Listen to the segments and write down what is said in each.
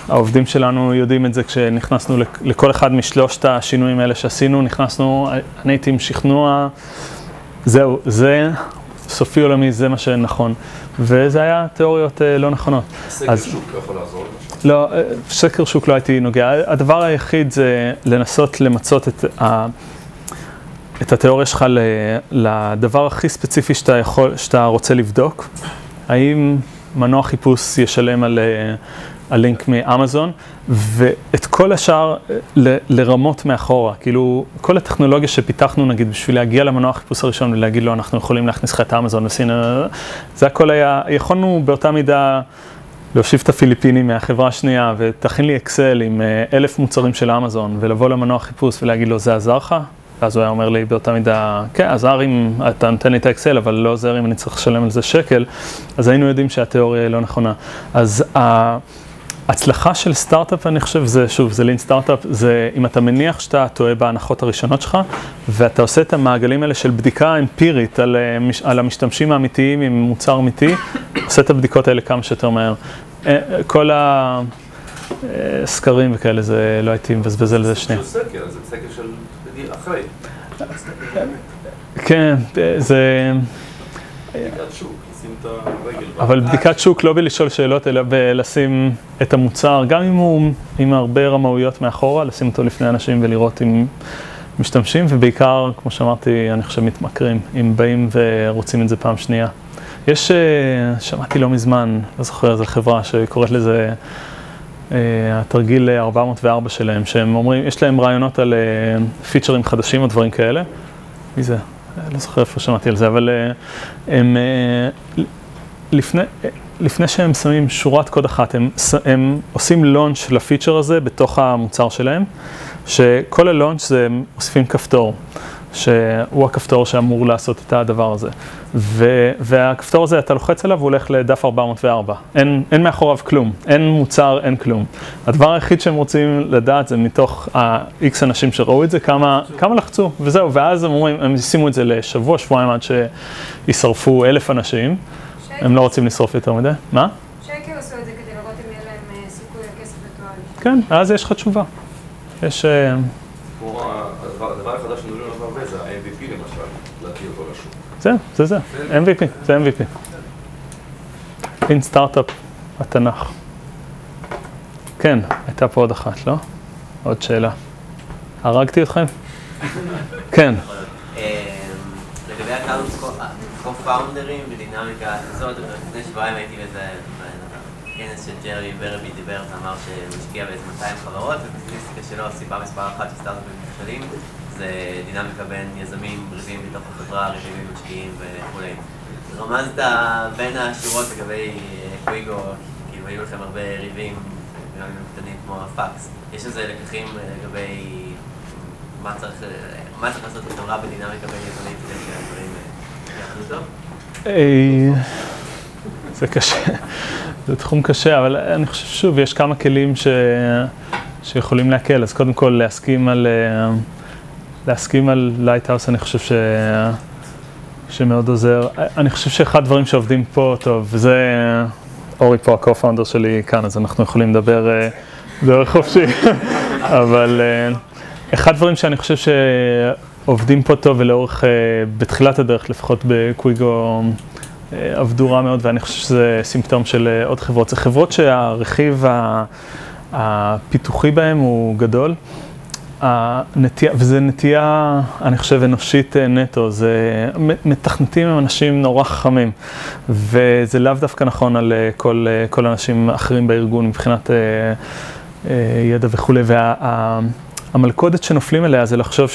העובדים שלנו יודעים את זה כשנכנסנו לכל אחד משלושת השינויים האלה שעשינו, נכנסנו, אני הייתי עם שכנוע, זהו, זה סופי עולמי, זה מה שנכון. וזה היה תיאוריות לא נכונות. סקר שוק לא יכול לעזור למשהו? לא, סקר שוק לא הייתי נוגע. הדבר היחיד זה לנסות למצות את התיאוריה שלך לדבר הכי ספציפי שאתה רוצה לבדוק. האם מנוע חיפוש ישלם על הלינק מאמזון, ואת כל השאר לרמות מאחורה. כאילו, כל הטכנולוגיה שפיתחנו, נגיד, בשביל להגיע למנוע החיפוש הראשון ולהגיד לו, אנחנו יכולים להכניס לך את אמזון וסין, זה הכל היה, יכולנו באותה מידה להושיב את הפיליפינים מהחברה השנייה, ותכין לי אקסל עם 1,000 מוצרים של אמזון, ולבוא למנוע חיפוש ולהגיד לו, זה עזר לך? ואז הוא היה אומר לי באותה מידה, כן, עזר אם אתה נותן לי את האקסל, אבל לא עזר אם אני צריך לשלם על זה שקל, אז היינו יודעים שהתיאוריה היא לא נכונה. אז ההצלחה של סטארט-אפ, אני חושב, זה שוב, זה לין סטארט-אפ, זה אם אתה מניח שאתה טועה בהנחות הראשונות שלך, ואתה עושה את המעגלים האלה של בדיקה אמפירית על המשתמשים האמיתיים עם מוצר אמיתי, עושה את הבדיקות האלה כמה שיותר מהר. כל הסקרים וכאלה, זה לא הייתי מבזבז על זה שנייה. זה סקר, זה סקר של אחרי. כן, זה... בדיקת שוק, לשים את הרגל. אבל בדיקת שוק לא בלשאול שאלות, אלא בלשים את המוצר, גם אם הוא עם הרבה רמאויות מאחורה, לשים אותו לפני אנשים ולראות אם משתמשים, ובעיקר, כמו שאמרתי, אני חושב מתמכרים, אם באים ורוצים את זה פעם שנייה. יש, שמעתי לא מזמן, לא זוכר איזה חברה שקוראת לזה, התרגיל 404 שלהם, שהם אומרים, יש להם רעיונות על פיצ'רים חדשים או דברים כאלה. מי זה? לא זוכר איפה שמעתי על זה, אבל הם, לפני שהם שמים שורת קוד אחת, הם עושים לונץ' לפיצ'ר הזה בתוך המוצר שלהם, שכל הלונץ' זה אוספים כפתור, שהוא הכפתור שאמור לעשות את הדבר הזה. והכפתור הזה, אתה לוחץ עליו, הוא הולך לדף 404. אין מאחוריו כלום, אין מוצר, אין כלום. הדבר היחיד שהם רוצים לדעת זה מתוך ה-X אנשים שראו את זה, כמה לחצו, וזהו. ואז הם אומרים, הם ישימו את זה לשבוע, שבועיים עד שישרפו 1,000 אנשים. הם לא רוצים לשרוף יותר מדי. מה? שקר עשו את זה כדי לראות אם יהיה להם סיכוי לכסף וטואלי. כן, אז יש לך תשובה. יש... הדבר החדש שנדולים עליו הרבה זה ה-MVP למשל, להכיר אותו לשוק. זה. MVP, זה MVP. אין סטארט-אפ, התנ"ך. כן, הייתה פה עוד אחת, לא? עוד שאלה. הרגתי אתכם? כן. לגבי הקו-פאונדרים ודינמיקה הזאת, לפני שבועיים הייתי באיזה כנס של ג'רי ברבי דיבר ואמר שמשקיע באיזה 200 חברות, ובסטטיסטיקה שלו הסיבה מספר אחת של סטארט-אפים נכשלים זה דינמיקה בין יזמים ריבים בתוך החברה, ריבים עם משקיעים וכולי. רמזת בין השורות לגבי קוויגו, כאילו היו לכם הרבה ריבים, גם עם קטנים כמו הפקס. יש איזה לקחים לגבי מה צריך לעשות בחברה בדינמיקה בין יזמים כדי שהדברים יעבדו טוב? זה קשה, זה תחום קשה, אבל אני חושב שוב, יש כמה כלים שיכולים להקל. אז קודם כל להסכים על לייטהאוס, אני חושב שמאוד עוזר. אני חושב שאחד הדברים שעובדים פה טוב, וזה אורי פה, הקו-פאונדר שלי כאן, אז אנחנו יכולים לדבר דרך חופשי. אבל אחד הדברים שאני חושב שעובדים פה טוב ולאורך, בתחילת הדרך, לפחות בקוויגו, עבדו רע מאוד, ואני חושב שזה סימפטום של עוד חברות. זה חברות שהרכיב הפיתוחי בהם הוא גדול, וזה נטייה, אני חושב, אנושית נטו. זה מתכנתים עם אנשים נורא חכמים, וזה לאו דווקא נכון על כל אנשים אחרים בארגון מבחינת ידע וכו'. המלכודת שנופלים אליה זה לחשוב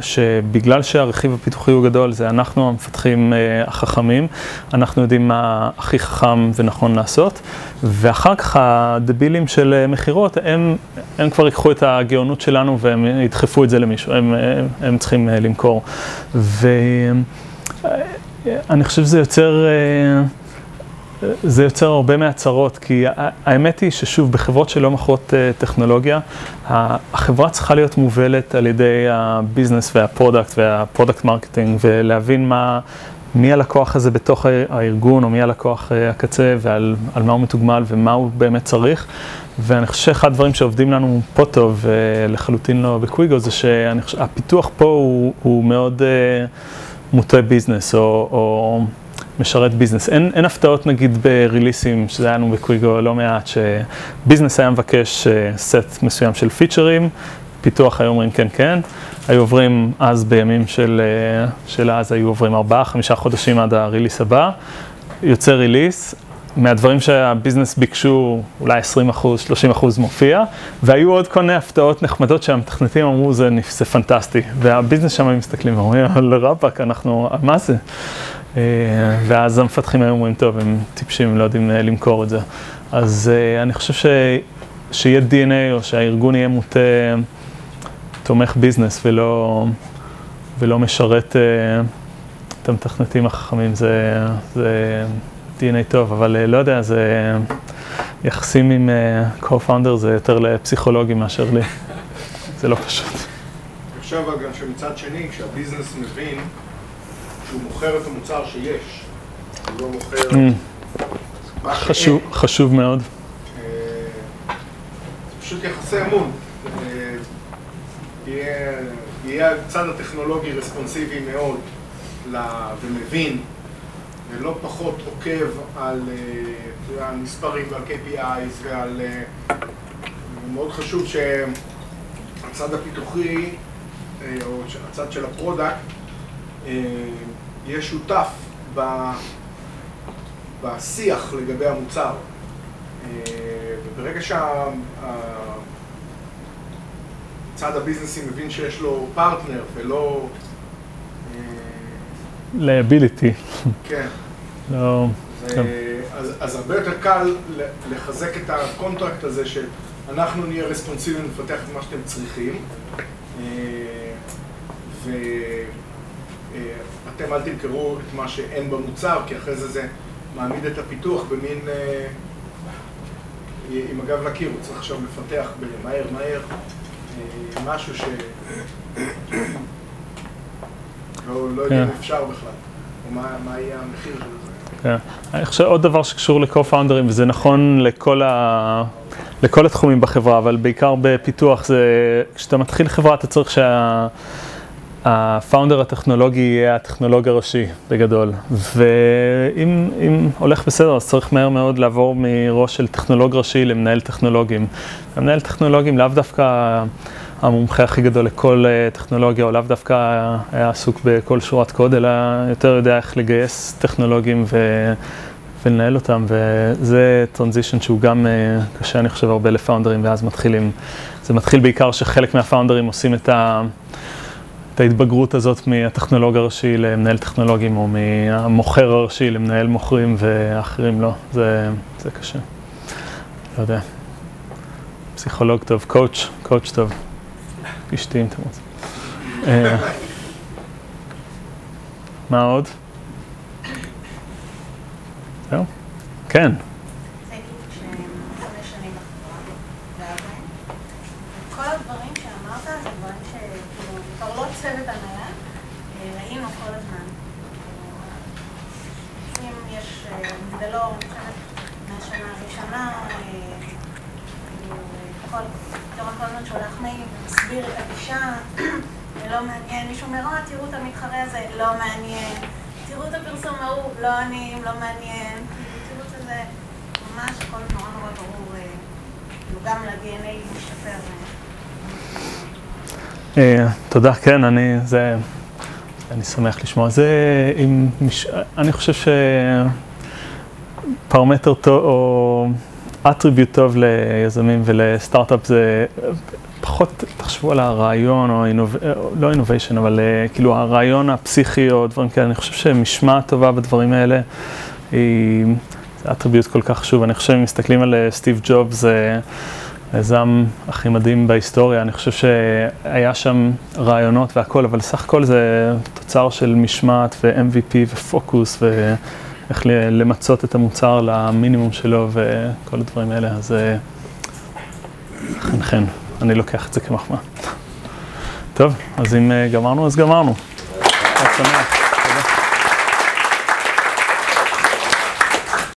שבגלל שהרכיב הפיתוחי הוא גדול, זה אנחנו המפתחים החכמים, אנחנו יודעים מה הכי חכם ונכון לעשות, ואחר כך הדבילים של מחירות, הם כבר ייקחו את הגאונות שלנו והם ידחפו את זה למישהו, הם צריכים למכור. ואני חושב שזה יוצר הרבה מהצרות, כי האמת היא ששוב, בחברות שלא מוכרות טכנולוגיה, החברה צריכה להיות מובלת על ידי הביזנס והפרודקט והפרודקט מרקטינג, ולהבין מה מי הלקוח הזה בתוך הארגון, או מי הלקוח הקצה, ועל מה הוא מתוגמל ומה הוא באמת צריך. ואני חושב שאחד הדברים שעובדים לנו פה טוב, לחלוטין לא בקוויגו, זה שהפיתוח פה הוא מאוד מוטה ביזנס, או משרת ביזנס. אין הפתעות נגיד בריליסים, שזה היה לנו בקוויגו לא מעט, שביזנס היה מבקש סט מסוים של פיצ'רים, פיתוח היו אומרים כן, כן. היו עוברים אז בימים של אז, היו עוברים 4-5 חודשים עד הריליס הבא. יוצא ריליס, מהדברים שהביזנס ביקשו אולי 20%, 30% מופיע, והיו עוד כל מיני הפתעות נחמדות שהמתכנתים אמרו, זה פנטסטי. והביזנס שם הם מסתכלים ואומרים, לרבק, מה זה? ואז המפתחים היו אומרים, טוב, הם טיפשים, לא יודעים למכור את זה. אז אני חושב שיהיה DNA או שהארגון יהיה מוטה תומך ביזנס ולא משרת את המתכנתים החכמים, זה DNA טוב, אבל לא יודע, זה יחסים עם co-founder זה יותר לפסיכולוגים מאשר לי, זה לא פשוט. אני חושב גם שמצד שני, כשהביזנס מבין שהוא מוכר את המוצר שיש, הוא לא מוכר מה שאין. חשוב מאוד. זה פשוט יחסי אמון. יהיה הצד הטכנולוגי רספונסיבי מאוד ומבין, ולא פחות עוקב על מספרים ועל KPIs ועל... מאוד חשוב שהצד הפיתוחי, או הצד של הפרודקט, יהיה שותף בשיח לגבי המוצר. וברגע צד הביזנסי מבין שיש לו פרטנר ולא... ליאביליטי. כן. לא... אז הרבה יותר קל לחזק את הקונטרקט הזה שאנחנו נהיה רספונסיביים לפתח את מה שאתם צריכים, ואתם אל תמכרו את מה שאין במוצר, כי אחרי זה מעמיד את הפיתוח במין... עם הגב לקיר, הוא צריך עכשיו לפתח מהר, משהו ש... לא יודע אם אפשר בכלל, או מה יהיה המחיר של זה. אני חושב עוד דבר שקשור לקו-פאונדרים, וזה נכון לכל התחומים בחברה, אבל בעיקר בפיתוח, זה כשאתה מתחיל חברה, אתה צריך שהפאונדר הטכנולוגי יהיה הטכנולוג הראשי בגדול. ואם הולך בסדר, אז צריך מהר מאוד לעבור מראש של טכנולוג ראשי למנהל טכנולוגים. המנהל טכנולוגים לאו דווקא המומחה הכי גדול לכל טכנולוגיה, או לאו דווקא היה עסוק בכל שורת קוד, אלא יותר יודע איך לגייס טכנולוגים ולנהל אותם, וזה טרנזישן שהוא גם קשה, אני חושב, הרבה לפאונדרים, ואז זה מתחיל בעיקר שחלק מהפאונדרים עושים את ההתבגרות הזאת מהטכנולוג הראשי למנהל טכנולוגים, או מהמוכר הראשי למנהל מוכרים, ואחרים לא. זה קשה. לא יודע. פסיכולוג טוב, קואוץ' טוב. אשתי אם אתם רוצים. מה עוד? זהו? כן. כל הדברים שאמרת זה דברים שכאילו, כבר לא צוות הנהלה, ראינו כל הזמן. אם יש מגדלור, מהשנה הראשונה, כל הזמן שולח מייל ומסביר את הגישה, ולא מעניין, מישהו אומר, תראו את המתחרה הזה, לא מעניין, תראו את הפרסום ההוא, לא עונים, לא מעניין, תראו את זה, ממש הכל נורא ברור, גם ל-DNA משתפר. תודה, כן, אני שמח לשמוע. אני חושב שפרמטר טוב, או אטריביוט טוב ליזמים ולסטארט-אפ זה פחות תחשבו על הרעיון, או לא אינוביישן, אבל כאילו הרעיון הפסיכי או דברים כאלה. אני חושב שמשמע טובה בדברים האלה זה אטריביוט כל כך חשוב. אני חושב שמסתכלים על סטיב ג'ובס, זה היזם הכי מדהים בהיסטוריה. אני חושב שהיה שם רעיונות והכל, אבל סך הכל זה תוצר של משמעת ו-MVP ופוקוס ואיך למצות את המוצר למינימום שלו וכל הדברים האלה. אז כן, אני לוקח את זה כמחמאה. טוב, אז אם גמרנו, אז גמרנו.